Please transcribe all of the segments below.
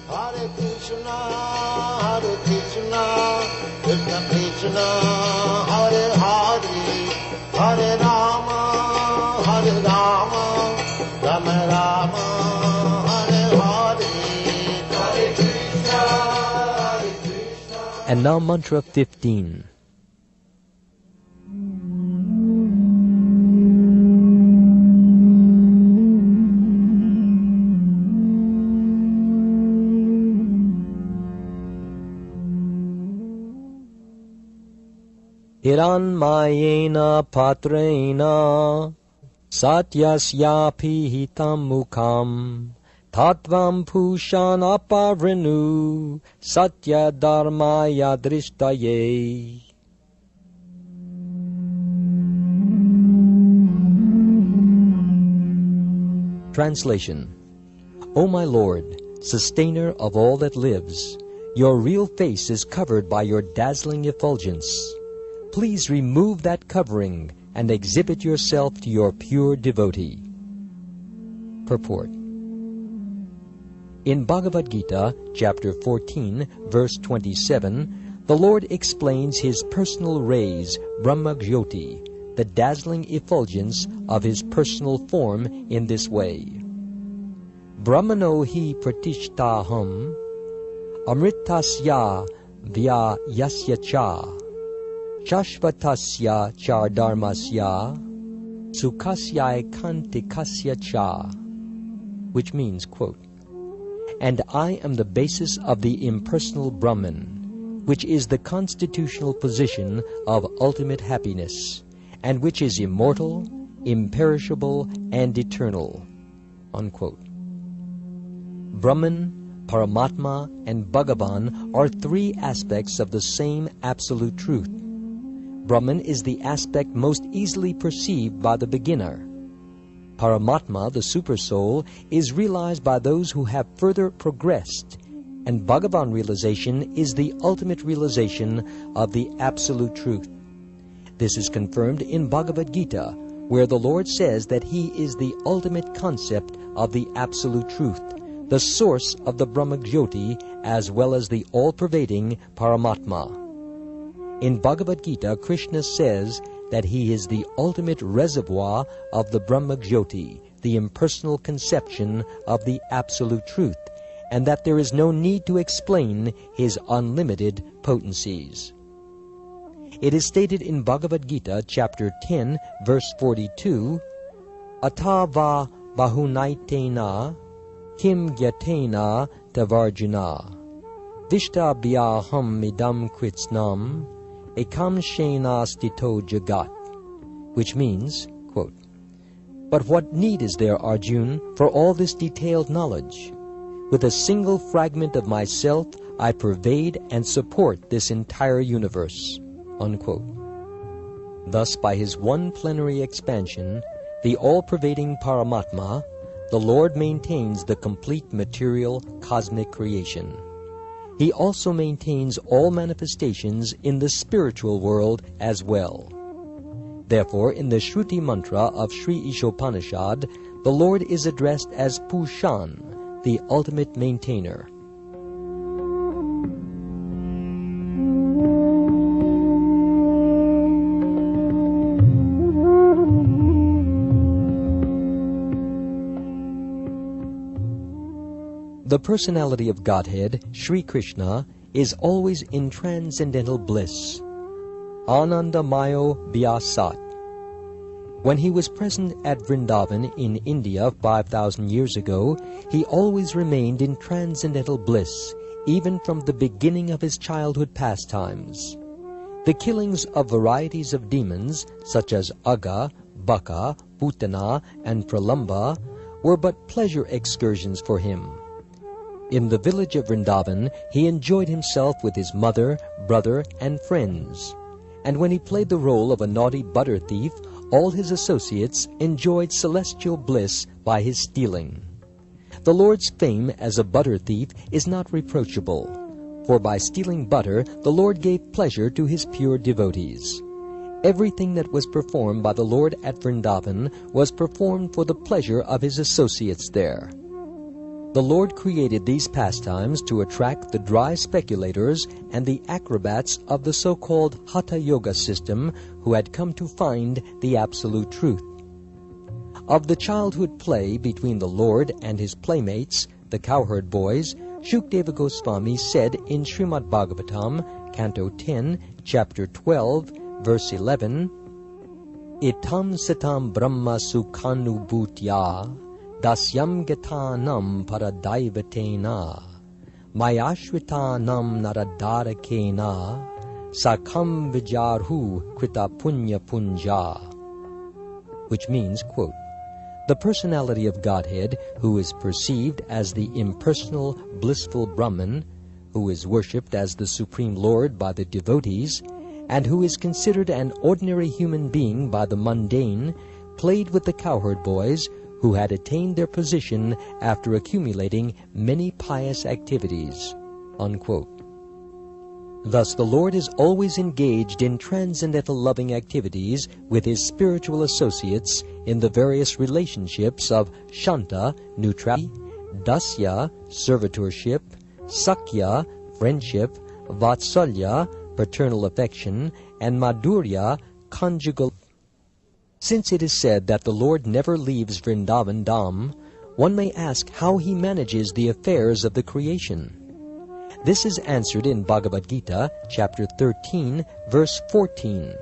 Hare Krishna, Krishna Krishna, Hare Hare, Hare Rama, Rama Rama, Hare Hare, Hare Krishna, Hare Krishna. And now mantra 15. Hiranmayena patrena satyasyapi hitam mukham tattvam pushan aparinu satya dharmaya drishtaye. Translation. O my Lord, sustainer of all that lives, your real face is covered by your dazzling effulgence. Please remove that covering and exhibit yourself to your pure devotee. Purport. In Bhagavad-gita, chapter 14, verse 27, the Lord explains his personal rays, Brahma-jyoti, the dazzling effulgence of his personal form, in this way. Brahmano hi pratishtaham, amritasya vya yasya cha, Shashvatasya chardharmasya sukhasya kantikasya cha, which means, quote, and I am the basis of the impersonal Brahman, which is the constitutional position of ultimate happiness, and which is immortal, imperishable, and eternal, unquote. Brahman, Paramatma, and Bhagavan are three aspects of the same absolute truth. Brahman is the aspect most easily perceived by the beginner. Paramatma, the Supersoul, is realized by those who have further progressed, and Bhagavan realization is the ultimate realization of the Absolute Truth. This is confirmed in Bhagavad-gita, where the Lord says that He is the ultimate concept of the Absolute Truth, the source of the Brahma-jyoti, as well as the all-pervading Paramatma. In Bhagavad-gita, Krishna says that He is the ultimate reservoir of the Brahma-jyoti, the impersonal conception of the Absolute Truth, and that there is no need to explain His unlimited potencies. It is stated in Bhagavad-gita, chapter 10, verse 42, Atava bahunaitena kim gyatena tavarjuna vishtabhyaham idam kritsnam ekam shena stito jagat, which means, quote, but what need is there, Arjun, for all this detailed knowledge? With a single fragment of myself, I pervade and support this entire universe, unquote. Thus, by His one plenary expansion, the all-pervading Paramatma, the Lord maintains the complete material cosmic creation. He also maintains all manifestations in the spiritual world as well. Therefore, in the Shruti mantra of Sri Isopanisad, the Lord is addressed as Pushan, the ultimate maintainer. The personality of Godhead, Sri Krishna, is always in transcendental bliss. Anandamayo Vyasat. When He was present at Vrindavan in India 5,000 years ago, He always remained in transcendental bliss, even from the beginning of His childhood pastimes. The killings of varieties of demons, such as Aga, Baka, Putana, and Pralamba, were but pleasure excursions for Him. In the village of Vrindavan, He enjoyed Himself with His mother, brother, and friends. And when He played the role of a naughty butter thief, all His associates enjoyed celestial bliss by His stealing. The Lord's fame as a butter thief is not reproachable, for by stealing butter, the Lord gave pleasure to His pure devotees. Everything that was performed by the Lord at Vrindavan was performed for the pleasure of His associates there. The Lord created these pastimes to attract the dry speculators and the acrobats of the so-called Hatha Yoga system who had come to find the absolute truth. Of the childhood play between the Lord and his playmates, the cowherd boys, Shukdeva Goswami said in Srimad Bhagavatam, Canto 10, Chapter 12, Verse 11, Itam satam brahma sukhanubhutya dasyam gatanam paradaivatena mayashritanam naradarakena sakham vijarhu krita punya punja, which means, quote, the personality of Godhead, who is perceived as the impersonal, blissful Brahman, who is worshipped as the Supreme Lord by the devotees, and who is considered an ordinary human being by the mundane, played with the cowherd boys, who had attained their position after accumulating many pious activities, unquote. Thus the Lord is always engaged in transcendental loving activities with his spiritual associates in the various relationships of Shanta, neutrality, Dasya, servitorship, Sakya, friendship, Vatsalya, paternal affection, and Madhurya, conjugal. Since it is said that the Lord never leaves Vrindavan Dham, one may ask how he manages the affairs of the creation. This is answered in Bhagavad-gita, chapter 13, verse 14.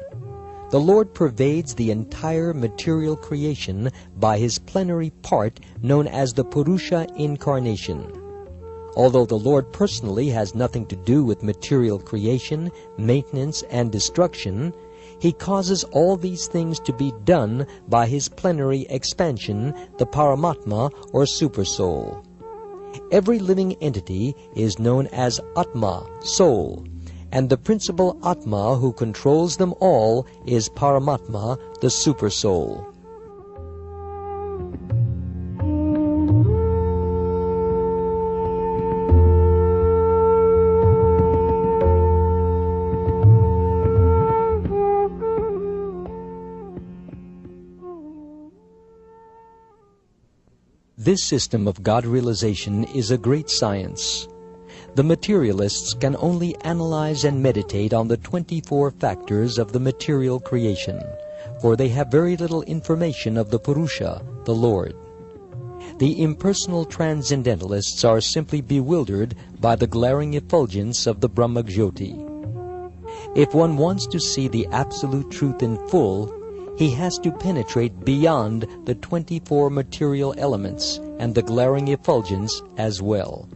The Lord pervades the entire material creation by his plenary part known as the Purusha incarnation. Although the Lord personally has nothing to do with material creation, maintenance, and destruction, he causes all these things to be done by his plenary expansion, the Paramatma or Supersoul. Every living entity is known as Atma, soul, and the principal Atma who controls them all is Paramatma, the Supersoul. This system of God realization is a great science. The materialists can only analyze and meditate on the 24 factors of the material creation, for they have very little information of the Purusha, the Lord. The impersonal transcendentalists are simply bewildered by the glaring effulgence of the Brahma-jyoti. If one wants to see the absolute truth in full, he has to penetrate beyond the 24 material elements and the glaring effulgence as well.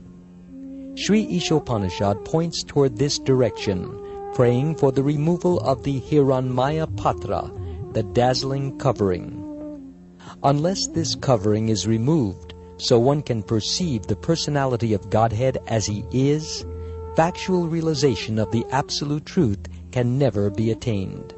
Sri Isopanisad points toward this direction, praying for the removal of the Hiranmaya Patra, the dazzling covering. Unless this covering is removed, so one can perceive the personality of Godhead as he is, factual realization of the absolute truth can never be attained.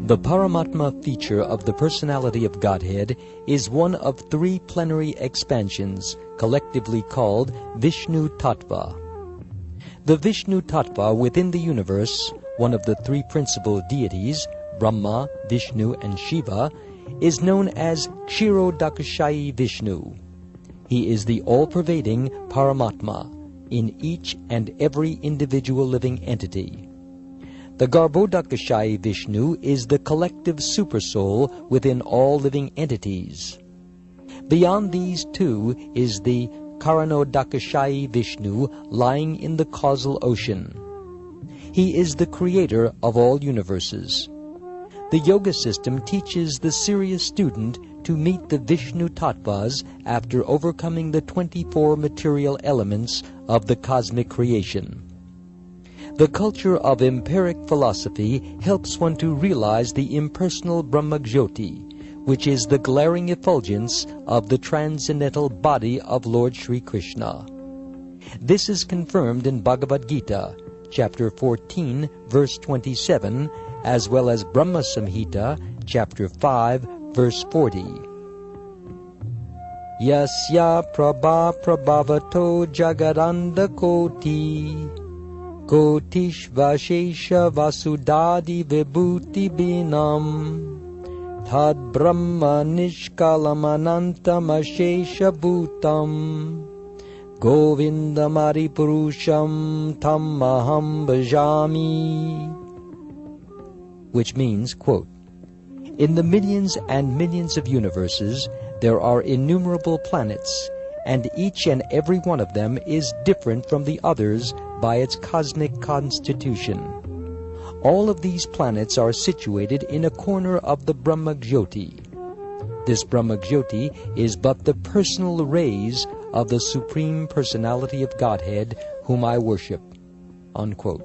The Paramatma feature of the personality of Godhead is one of 3 plenary expansions, collectively called Vishnu Tattva. The Vishnu Tattva within the universe, one of the 3 principal deities, Brahma, Vishnu, and Shiva, is known as Kshirodakashayi Vishnu. He is the all-pervading Paramatma in each and every individual living entity. The Garbhodakashayi Vishnu is the collective supersoul within all living entities. Beyond these 2 is the Karanodakashayi Vishnu lying in the causal ocean. He is the creator of all universes. The yoga system teaches the serious student to meet the Vishnu Tattvas after overcoming the 24 material elements of the cosmic creation. The culture of empiric philosophy helps one to realize the impersonal Brahma-jyoti, which is the glaring effulgence of the transcendental body of Lord Sri Krishna. This is confirmed in Bhagavad-gita, chapter 14, verse 27, as well as Brahma Samhita, chapter 5, verse 40. Yasya prabha prabhavato jagaranda koti Kotishvashesha vasudadi vibhuti binam tad brahma nishkalamanantam ashesha bhutam govindamari purusham tam aham bhajami. Which means, quote, in the millions and millions of universes there are innumerable planets, and each and every one of them is different from the others by its cosmic constitution. All of these planets are situated in a corner of the Brahma-Jyoti. This Brahma-Jyoti is but the personal rays of the Supreme Personality of Godhead whom I worship. Unquote.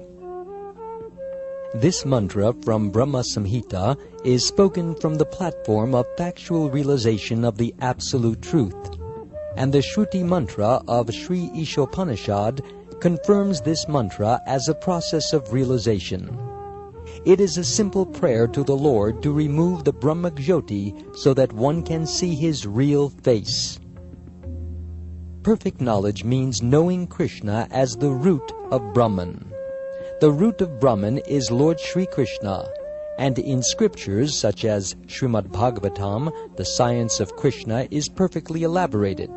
This mantra from Brahma Samhita is spoken from the platform of factual realization of the Absolute Truth, and the Shruti mantra of Sri Isopanisad confirms this mantra as a process of realization. It is a simple prayer to the Lord to remove the Brahma-Jyoti so that one can see His real face. Perfect knowledge means knowing Krishna as the root of Brahman. The root of Brahman is Lord Sri Krishna, and in scriptures such as Srimad Bhagavatam, the science of Krishna is perfectly elaborated.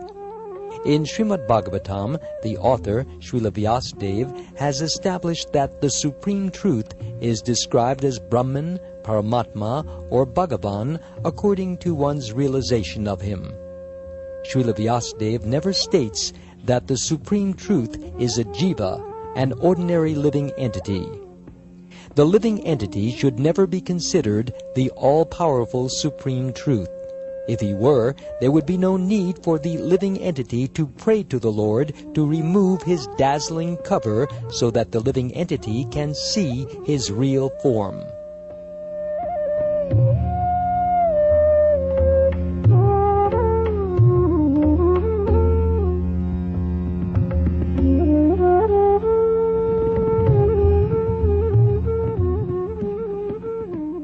In Srimad Bhagavatam, the author, Srila Vyasadeva, has established that the Supreme Truth is described as Brahman, Paramatma, or Bhagavan according to one's realization of him. Srila Vyasadeva never states that the Supreme Truth is a jiva, an ordinary living entity. The living entity should never be considered the all-powerful Supreme Truth. If he were, there would be no need for the living entity to pray to the Lord to remove his dazzling cover so that the living entity can see his real form.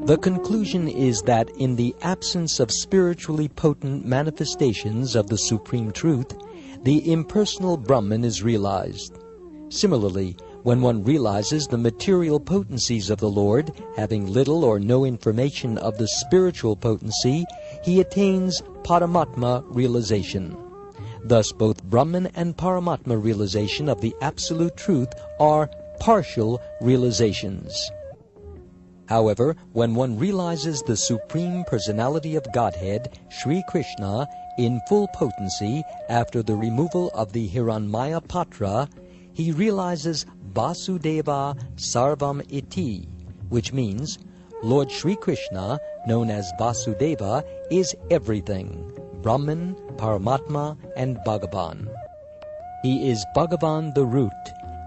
The conclusion is that in the absence of spiritually potent manifestations of the Supreme Truth, the impersonal Brahman is realized. Similarly, when one realizes the material potencies of the Lord, having little or no information of the spiritual potency, he attains Paramatma realization. Thus both Brahman and Paramatma realization of the Absolute Truth are partial realizations. However, when one realizes the Supreme Personality of Godhead, Sri Krishna, in full potency after the removal of the Hiranmaya Patra, he realizes Vasudeva Sarvam Iti, which means Lord Sri Krishna, known as Vasudeva, is everything, Brahman, Paramatma, and Bhagavan. He is Bhagavan the root,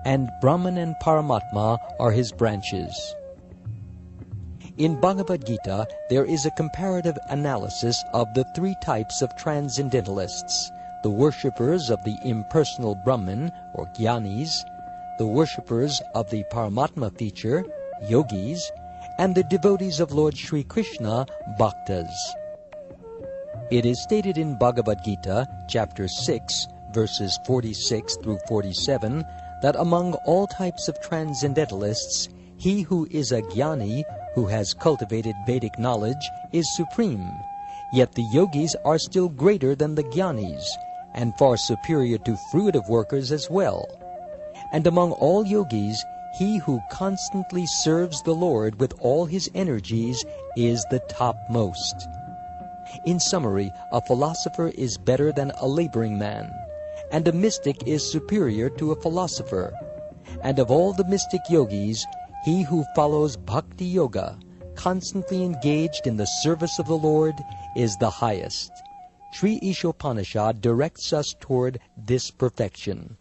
and Brahman and Paramatma are his branches. In Bhagavad-gita, there is a comparative analysis of the three types of transcendentalists: the worshippers of the impersonal Brahman, or Jnanis, the worshippers of the Paramatma feature, Yogis, and the devotees of Lord Sri Krishna, Bhaktas. It is stated in Bhagavad-gita, chapter 6, verses 46 through 47, that among all types of transcendentalists, he who is a Jnani, who has cultivated Vedic knowledge, is supreme, yet the yogis are still greater than the Jnanis, and far superior to fruitive workers as well. And among all yogis, he who constantly serves the Lord with all his energies is the topmost. In summary, a philosopher is better than a laboring man, and a mystic is superior to a philosopher. And of all the mystic yogis, he who follows bhakti yoga, constantly engaged in the service of the Lord, is the highest. Sri Isopanisad directs us toward this perfection.